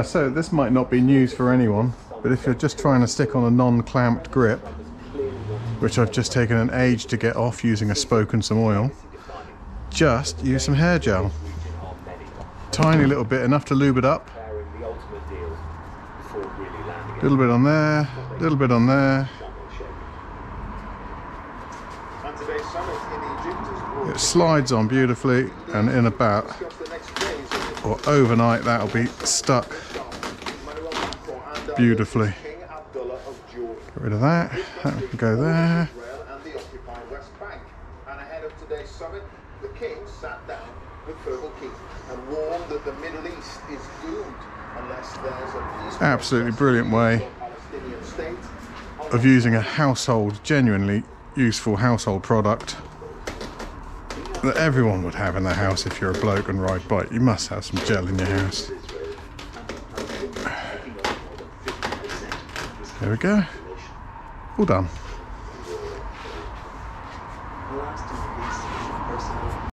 So this might not be news for anyone, but if you're just trying to stick on a non-clamped grip, which I've just taken an age to get off using a spoke and some oil, just use some hair gel. Tiny little bit, enough to lube it up. A little bit on there, a little bit on there. It slides on beautifully, and in about, or overnight, that'll be stuck beautifully. Get rid of that, that can go there. Absolutely brilliant way of using a household, genuinely useful household product that everyone would have in their house. If you're a bloke and ride bike, you must have some gel in your house. There we go, all done.